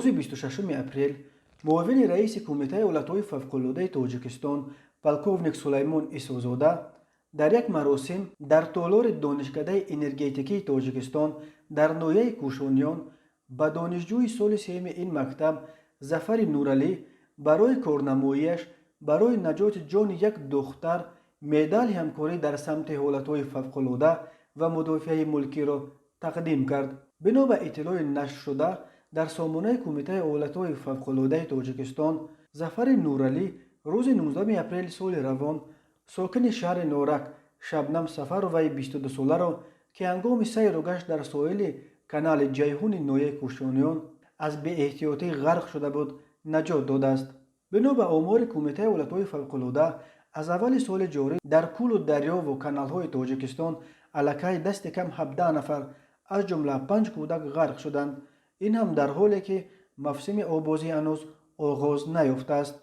روز 26 اپریل معاون رئیس کمیته ایالت‌های فوق‌العاده تاجیکستان پالکوونیک سلیمان ایسوزاده در یک مراسم در تالار دانشکده انرژتیکی تاجیکستان در ناحیه کوشانیان به دانشجوی سال سوم این مکتب ظفر نورعلی برای کارنماییش برای نجات جان یک دختر مدال همکاری در سمت حالت‌های فوق‌العاده و مدافع ملکی را تقدیم کرد. بنا به اطلاع نشر شده در سامانه کمیته ایالت‌های فوق‌العاده تاجیکستان، ظفر نورعلی روز 19 اپریل سال روان ساکن شهر نارک شبنم سفر وی 22 ساله را که هنگام سیر و گشت در ساحل کانال جیهون ناحیه کوشانیان از بی احتیاطی غرق شده بود نجات داده است. بنا به آمار کمیته ایالت‌های فوق‌العاده از اول سال جاری در کول و دریا و کانال‌های تاجیکستان الکی دست کم 17 نفر از جمله 5 کودک غرق شدند. این هم در حالی که موسم آبازی هنوز آغاز نیافته است.